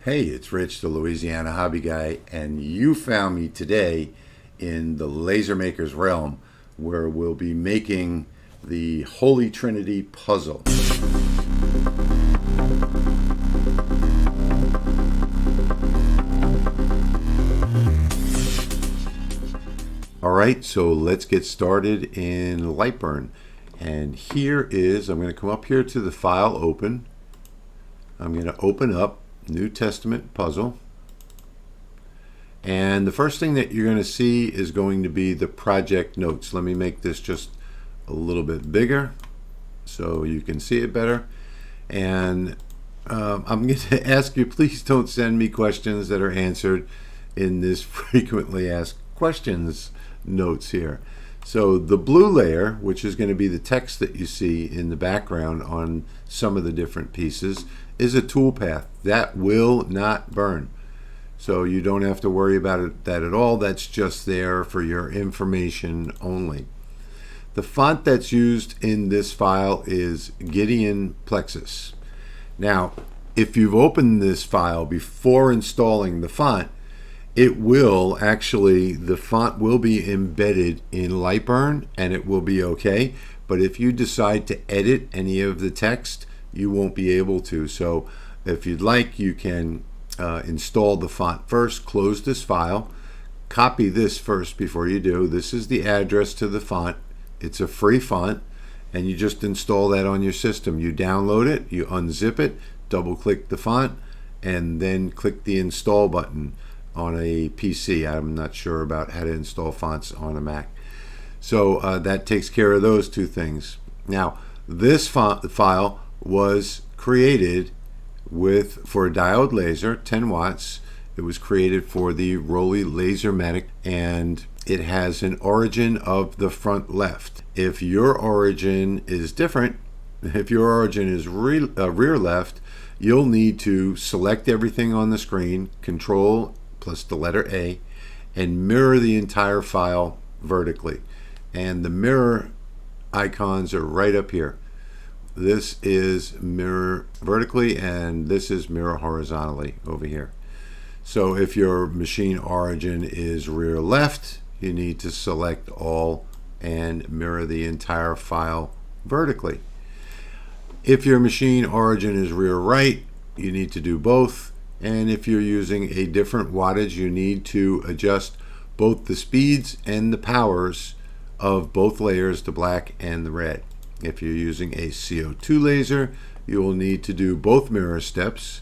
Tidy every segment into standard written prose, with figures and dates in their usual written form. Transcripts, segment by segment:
Hey, it's Rich, the Louisiana Hobby Guy, and you found me today in the Laser Maker's Realm, where we'll be making the Holy Trinity Puzzle. Alright, so let's get started in LightBurn. And here is, I'm going to come up here to the file open. I'm going to open up New Testament puzzle, and the first thing that you're going to see is going to be the project notes. Let me make this just a little bit bigger so you can see it better. And I'm going to ask you, please don't send me questions that are answered in this frequently asked questions notes here. So the blue layer, which is going to be the text that you see in the background on some of the different pieces, is a toolpath that will not burn. So you don't have to worry about that at all. That's just there for your information only. The font that's used in this file is Gideon Plexus. Now, if you've opened this file before installing the font, it will actually, the font will be embedded in LightBurn and it will be okay. But if you decide to edit any of the text, you won't be able to. So if you'd like, you can install the font first, close this file, copy this first before you do. This is the address to the font. It's a free font, and you just install that on your system. You download it, you unzip it, double click the font, and then click the install button on a PC. I'm not sure about how to install fonts on a Mac. So that takes care of those two things. Now, this file was created for a diode laser, 10 watts. It was created for the Rollei Lasermatic, and it has an origin of the front left. If your origin is different, if your origin is rear left, you'll need to select everything on the screen, Control plus the letter A, and mirror the entire file vertically. And the mirror icons are right up here. This is mirror vertically, and this is mirror horizontally over here. So if your machine origin is rear left, you need to select all and mirror the entire file vertically. If your machine origin is rear right, you need to do both. And if you're using a different wattage, you need to adjust both the speeds and the powers of both layers, the black and the red. If you're using a CO2 laser, you will need to do both mirror steps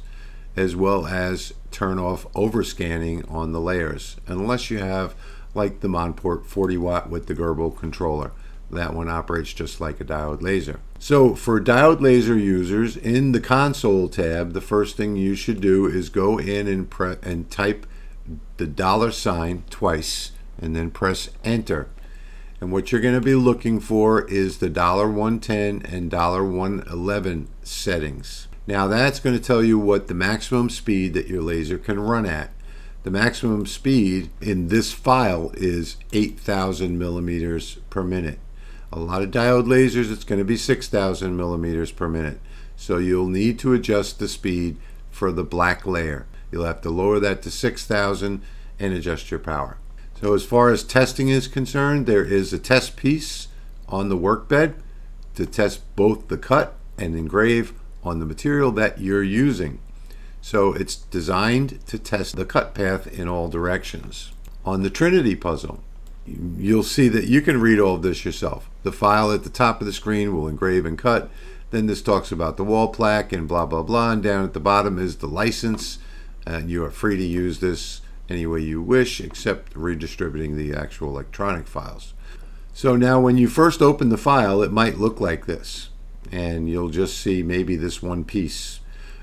as well as turn off overscanning on the layers, unless you have like the monport 40 watt with the Gerbil controller. That one operates just like a diode laser. So for diode laser users, in the console tab, the first thing you should do is go in and type the $sign twice and then press enter. And what you're going to be looking for is the $110 and $111 settings. Now that's going to tell you what the maximum speed that your laser can run at. The maximum speed in this file is 8,000 millimeters per minute. A lot of diode lasers, it's going to be 6,000 millimeters per minute. So you'll need to adjust the speed for the black layer. You'll have to lower that to 6,000 and adjust your power. So as far as testing is concerned, there is a test piece on the workbed to test both the cut and engrave on the material that you're using. So it's designed to test the cut path in all directions. On the Trinity puzzle, you'll see that you can read all of this yourself. The file at the top of the screen will engrave and cut. Then this talks about the wall plaque and blah, blah, blah. And down at the bottom is the license. And you are free to use this any way you wish, except redistributing the actual electronic files. So now when you first open the file, it might look like this. And you'll just see maybe this one piece.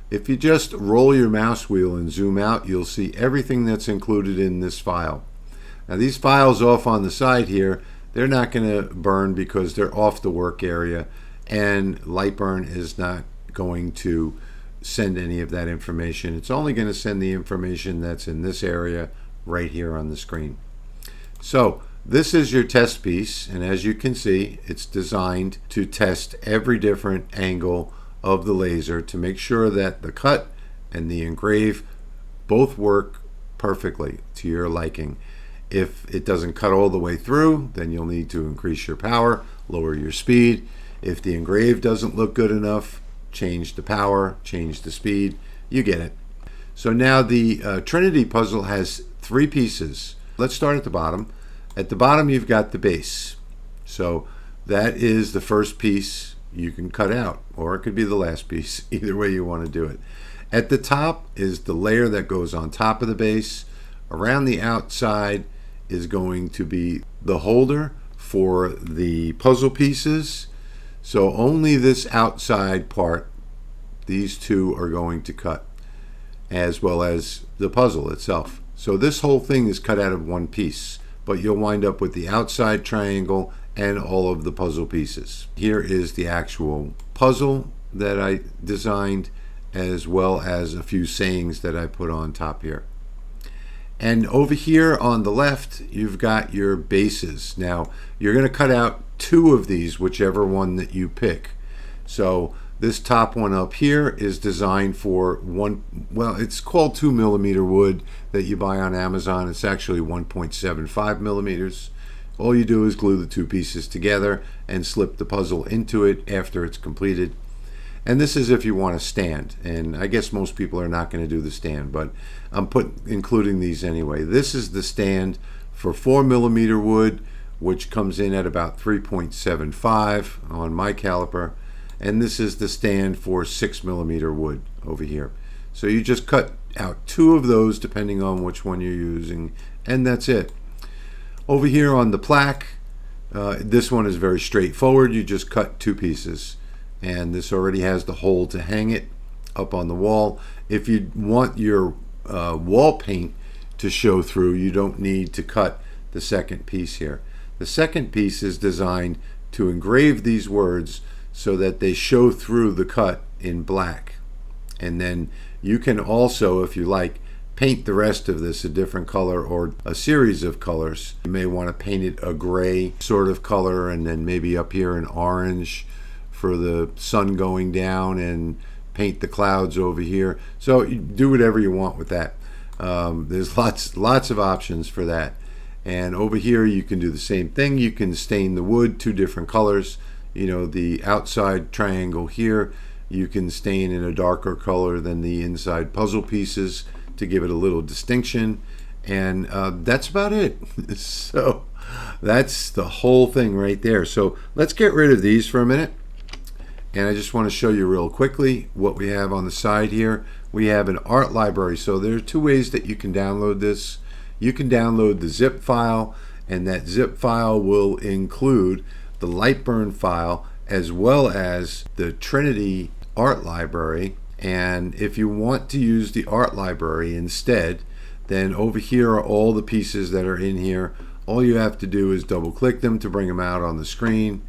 If you just roll your mouse wheel and zoom out, you'll see everything that's included in this file. Now these files off on the side here, they're not going to burn because they're off the work area, and LightBurn is not going to send any of that information. It's only going to send the information that's in this area right here on the screen. So this is your test piece, and as you can see, it's designed to test every different angle of the laser to make sure that the cut and the engrave both work perfectly to your liking. If it doesn't cut all the way through, then you'll need to increase your power, lower your speed. If the engrave doesn't look good enough, change the power, change the speed. You get it. So now the Trinity puzzle has 3 pieces. Let's start at the bottom. At the bottom you've got the base. So that is the first piece you can cut out, or it could be the last piece, either way you want to do it. At the top is the layer that goes on top of the base. Around the outside is going to be the holder for the puzzle pieces. So only this outside part, these 2 are going to cut, as well as the puzzle itself. So this whole thing is cut out of one piece, but you'll wind up with the outside triangle and all of the puzzle pieces. Here is the actual puzzle that I designed, as well as a few sayings that I put on top here. And over here on the left, you've got your bases. Now, you're going to cut out 2 of these, whichever one that you pick. So this top one up here is designed for it's called 2mm wood that you buy on Amazon. It's actually 1.75 millimeters. All you do is glue the 2 pieces together and slip the puzzle into it after it's completed. And this is if you want a stand, and I guess most people are not going to do the stand, but I'm including these anyway. This is the stand for 4mm wood, which comes in at about 3.75 on my caliper, and this is the stand for 6mm wood over here. So you just cut out 2 of those depending on which one you're using, and that's it. Over here on the plaque, this one is very straightforward. You just cut 2 pieces. And this already has the hole to hang it up on the wall. If you want your wall paint to show through, you don't need to cut the second piece here. The second piece is designed to engrave these words so that they show through the cut in black. And then you can also, if you like, paint the rest of this a different color or a series of colors. You may want to paint it a gray sort of color, and then maybe up here an orange for the sun going down, and paint the clouds over here. So you do whatever you want with that. There's lots of options for that. And over here you can do the same thing. You can stain the wood 2 different colors. You know, the outside triangle here you can stain in a darker color than the inside puzzle pieces to give it a little distinction. And that's about it. So that's the whole thing right there. So let's get rid of these for a minute. And I just want to show you real quickly what we have on the side here. We have an art library. So there are 2 ways that you can download this. You can download the zip file, and that zip file will include the LightBurn file as well as the Trinity art library. And if you want to use the art library instead, then over here are all the pieces that are in here. All you have to do is double click them to bring them out on the screen.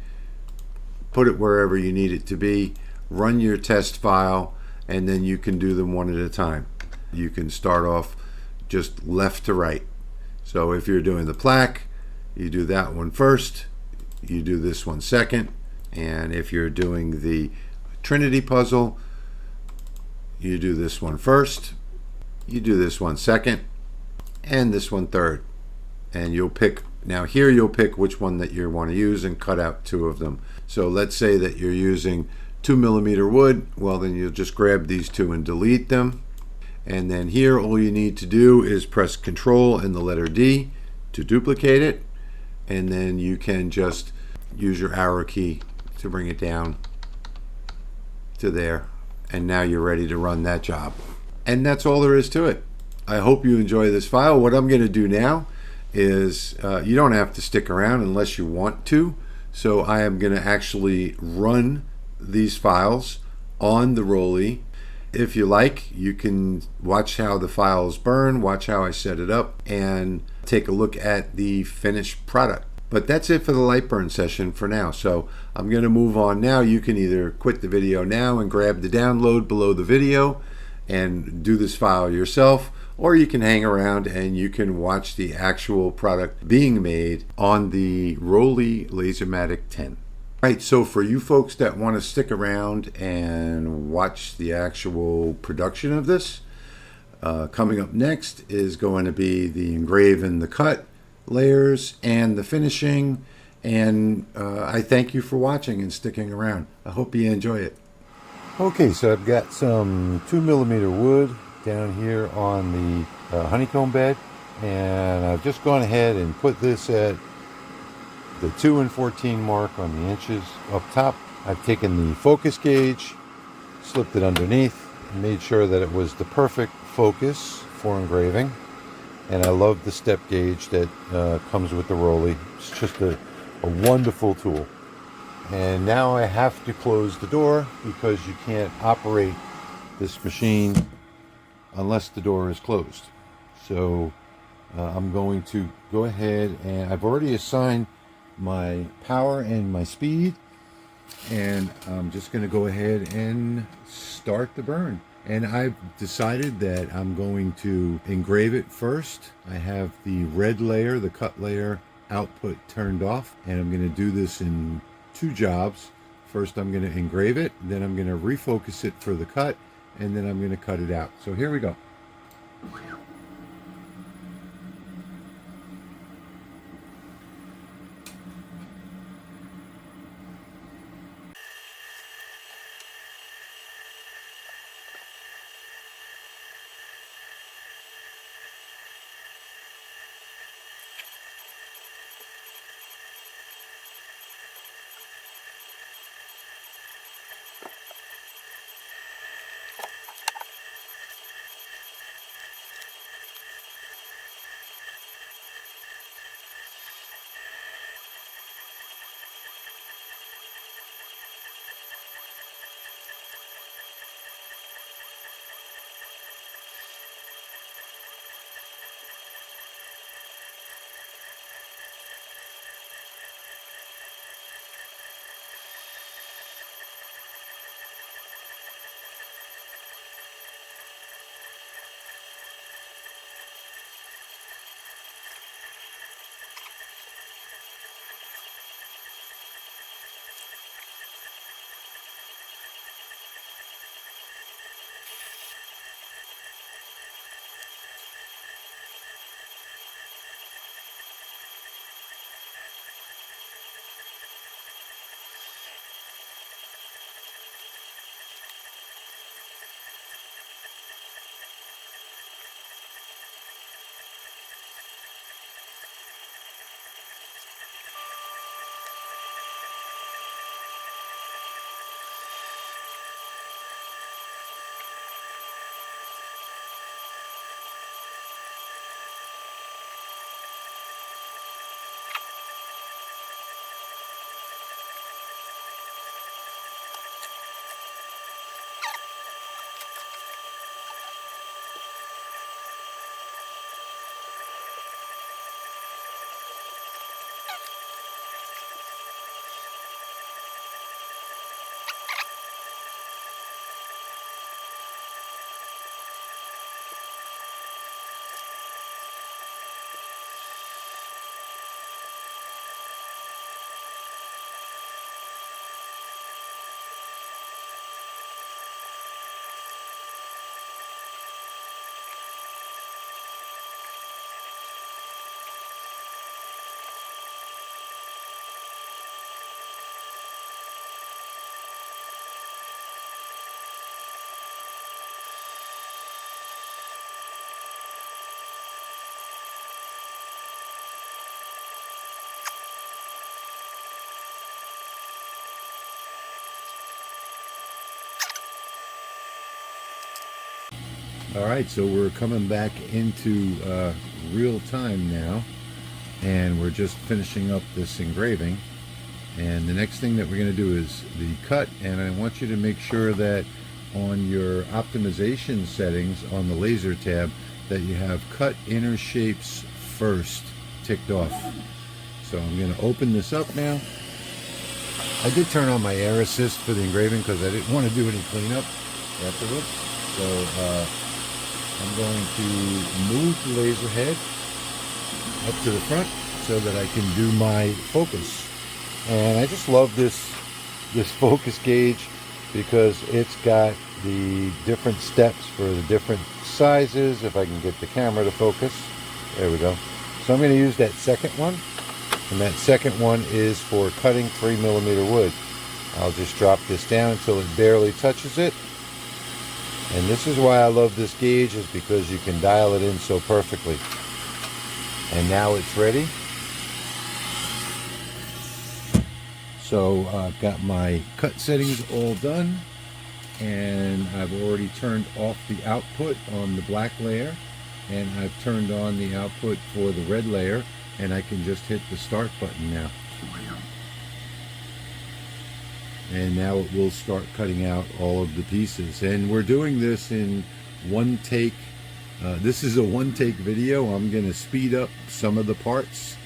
Put it wherever you need it to be, run your test file, and then you can do them one at a time. You can start off just left to right. So if you're doing the plaque, you do that one first, you do this one second, and if you're doing the Trinity puzzle, you do this one first, you do this one second, and this one third. And you'll pick, now here you'll pick which one that you want to use and cut out 2 of them. So let's say that you're using 2mm wood. Well, then you'll just grab these 2 and delete them. And then here all you need to do is press Control and the letter D to duplicate it. And then you can just use your arrow key to bring it down to there. And now you're ready to run that job. And that's all there is to it. I hope you enjoy this file. What I'm going to do now is you don't have to stick around unless you want to. So I am going to actually run these files on the Rolly. If you like, you can watch how the files burn, watch how I set it up, and take a look at the finished product. But that's it for the LightBurn session for now. So I'm going to move on now. You can either quit the video now and grab the download below the video and do this file yourself, or you can hang around and you can watch the actual product being made on the Rolly Lasermatic 10. Right, so for you folks that want to stick around and watch the actual production of this, Coming up next is going to be the engrave and the cut layers and the finishing. And I thank you for watching and sticking around. I hope you enjoy it. Okay, so I've got some 2mm wood down here on the honeycomb bed, and I've just gone ahead and put this at the 2 and 14 mark on the inches up top. I've taken the focus gauge, slipped it underneath, and made sure that it was the perfect focus for engraving. And I love the step gauge that comes with the Rolly. It's just a wonderful tool. And now I have to close the door because you can't operate this machine unless the door is closed. So I'm going to go ahead, and I've already assigned my power and my speed, and I'm just going to go ahead and start the burn. And I've decided that I'm going to engrave it first. I have the red layer, the cut layer output turned off, and I'm going to do this in 2 jobs. First I'm going to engrave it, then I'm going to refocus it for the cut, and then I'm going to cut it out. So here we go. All right, so we're coming back into real time now, and we're just finishing up this engraving. And the next thing that we're going to do is the cut, and I want you to make sure that on your optimization settings on the laser tab that you have cut inner shapes first ticked off. So I'm going to open this up now. I did turn on my air assist for the engraving because I didn't want to do any cleanup afterwards. So I'm going to move the laser head up to the front so that I can do my focus. And I just love this focus gauge because it's got the different steps for the different sizes, if I can get the camera to focus. There we go. So I'm going to use that second one, and that second one is for cutting 3mm wood. I'll just drop this down until it barely touches it. And this is why I love this gauge, is because you can dial it in so perfectly. And now it's ready. So I've got my cut settings all done, and I've already turned off the output on the black layer, and I've turned on the output for the red layer, and I can just hit the start button now. And now it will start cutting out all of the pieces. And we're doing this in one take. This is a one-take video. I'm going to speed up some of the parts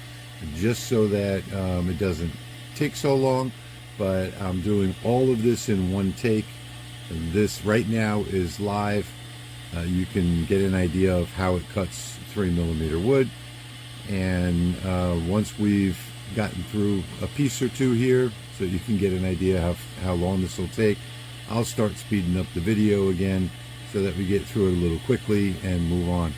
just so that it doesn't take so long. But I'm doing all of this in one take. And this right now is live. You can get an idea of how it cuts 3mm wood. And once we've gotten through a piece or two here, so you can get an idea of how long this will take, I'll start speeding up the video again so that we get through it a little quickly and move on.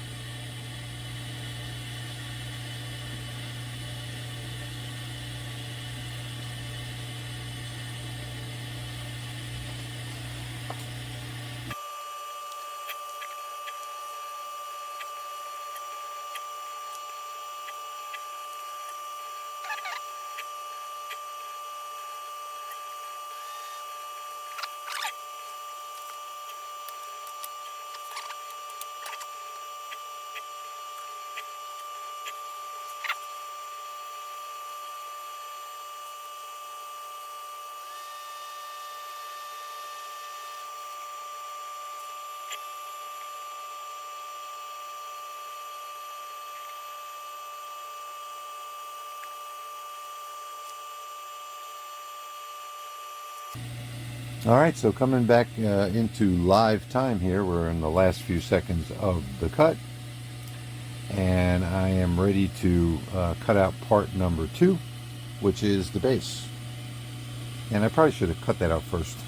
Alright, so coming back into live time here, we're in the last few seconds of the cut, and I am ready to cut out part number 2, which is the base. And I probably should have cut that out first,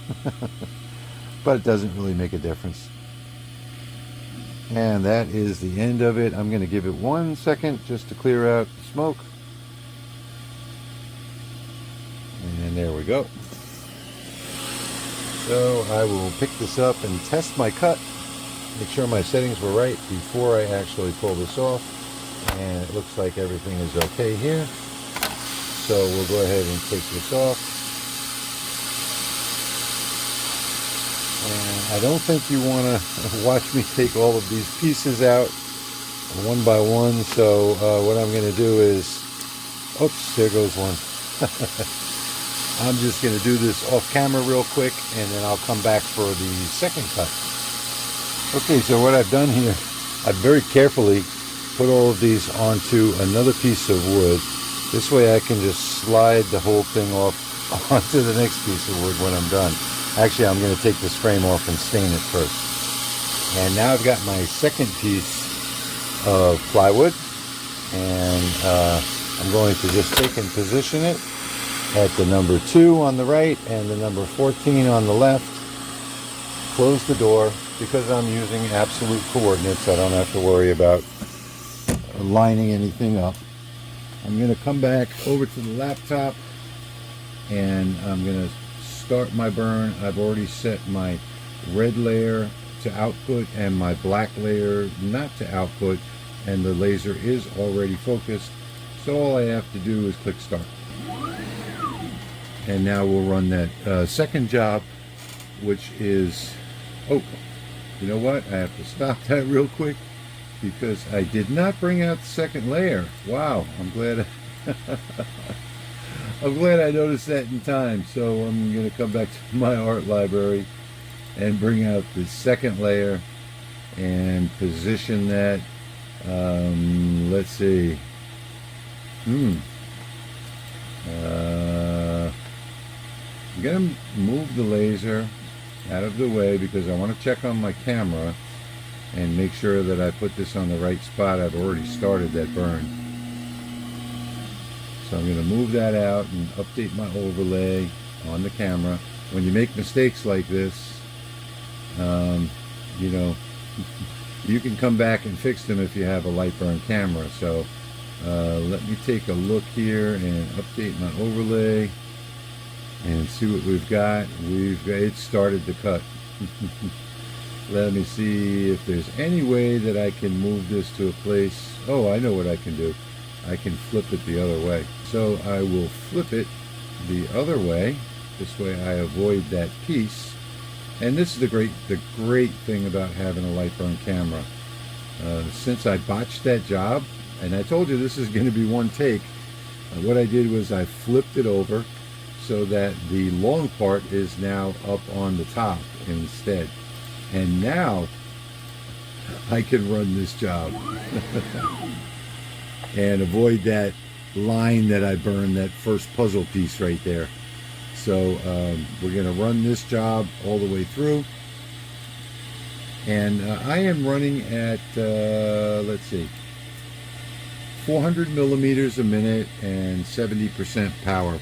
but it doesn't really make a difference. And that is the end of it. I'm going to give it 1 second just to clear out the smoke. And there we go. So I will pick this up and test my cut, make sure my settings were right before I actually pull this off, and it looks like everything is okay here. So we'll go ahead and take this off. And I don't think you want to watch me take all of these pieces out one by one, so what I'm going to do is, oops, there goes one. I'm just going to do this off camera real quick, and then I'll come back for the second cut. Okay, so what I've done here, I've very carefully put all of these onto another piece of wood. This way I can just slide the whole thing off onto the next piece of wood when I'm done. Actually, I'm going to take this frame off and stain it first. And now I've got my second piece of plywood, and I'm going to just take and position it at the number 2 on the right and the number 14 on the left. Close the door. Because I'm using absolute coordinates, I don't have to worry about lining anything up. I'm going to come back over to the laptop, and I'm going to start my burn. I've already set my red layer to output and my black layer not to output, and the laser is already focused. So all I have to do is click start. And now we'll run that second job, which is, oh, you know what? I have to stop that real quick because I did not bring out the second layer. Wow, I'm glad I'm glad I noticed that in time. So I'm going to come back to my art library and bring out the second layer and position that. Let's see. I'm going to move the laser out of the way because I want to check on my camera and make sure that I put this on the right spot. I've already started that burn. So I'm going to move that out and update my overlay on the camera. When you make mistakes like this, you know, you can come back and fix them if you have a LightBurn camera. So let me take a look here and update my overlay and see what we've got. It started to cut. Let me see if there's any way that I can move this to a place. Oh, I know what I can do. I can flip it the other way. So I will flip it the other way. This way I avoid that piece. And this is the great thing about having a LightBurn camera. Since I botched that job, and I told you this is going to be one take, what I did was I flipped it over so that the long part is now up on the top instead. And now I can run this job and avoid that line that I burned, that first puzzle piece right there. So we're going to run this job all the way through. And I am running at, let's see, 400 millimeters a minute and 70% power.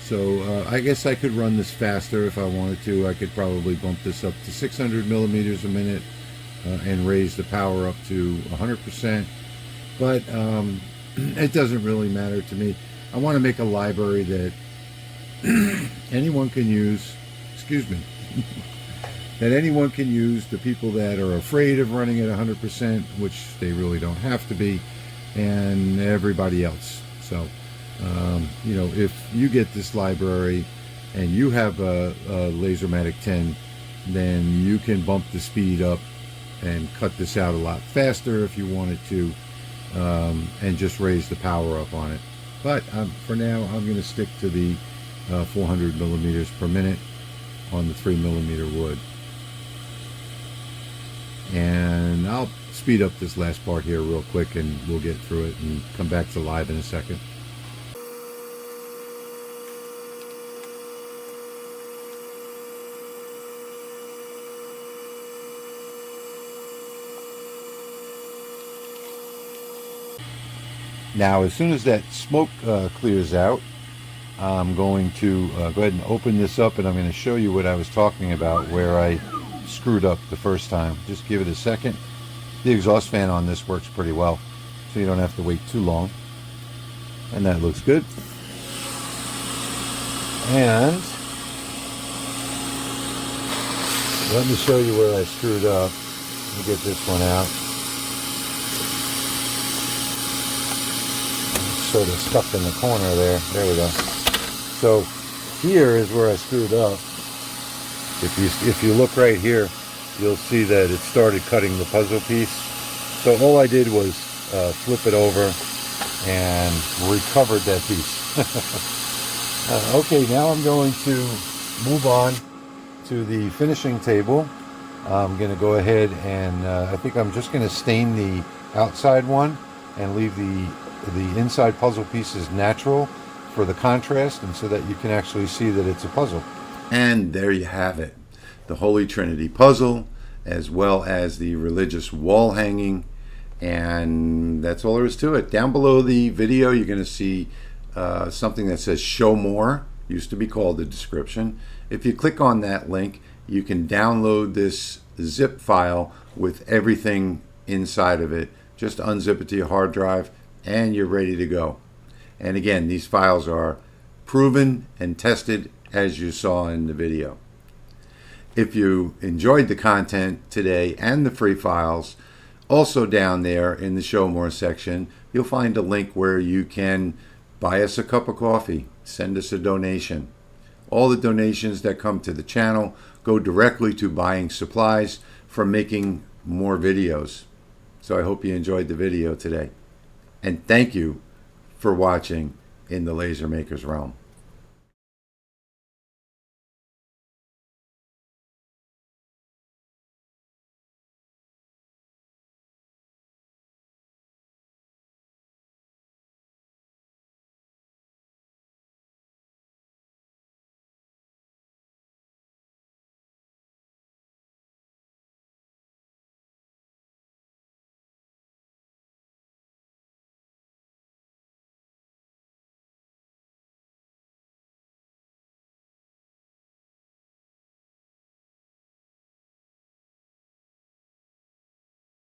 So I guess I could run this faster if I wanted to. I could probably bump this up to 600 millimeters a minute and raise the power up to 100%. But it doesn't really matter to me. I want to make a library that anyone can use, excuse me, that anyone can use, the people that are afraid of running at 100%, which they really don't have to be, and everybody else. So, you know, if you get this library and you have a Lasermatic 10, then you can bump the speed up and cut this out a lot faster if you wanted to, and just raise the power up on it. But for now, I'm going to stick to the 400 millimeters per minute on the 3mm wood. And I'll speed up this last part here real quick and we'll get through it and come back to live in a second. Now, as soon as that smoke clears out, I'm going to go ahead and open this up, and I'm going to show you what I was talking about where I screwed up the first time. Just give it a second. The exhaust fan on this works pretty well, so you don't have to wait too long. And that looks good. And let me show you where I screwed up. Let me get this one out. Sort of stuck in the corner there. There we go. So here is where I screwed up. If you look right here, you'll see that it started cutting the puzzle piece. So all I did was flip it over and recovered that piece. Okay, now I'm going to move on to the finishing table. I'm going to go ahead and I think I'm just going to stain the outside one and leave the inside puzzle pieces natural for the contrast, and so that you can actually see that it's a puzzle. And there you have it, the Holy Trinity puzzle, as well as the religious wall hanging, and that's all there is to it. Down below the video you're going to see something that says show more, used to be called the description. If you click on that link, you can download this zip file with everything inside of it. Just unzip it to your hard drive and you're ready to go. And again, these files are proven and tested as you saw in the video. If you enjoyed the content today and the free files, also down there in the show more section, you'll find a link where you can buy us a cup of coffee, send us a donation. All the donations that come to the channel go directly to buying supplies for making more videos. So I hope you enjoyed the video today. And thank you for watching in the Laser Maker's Realm.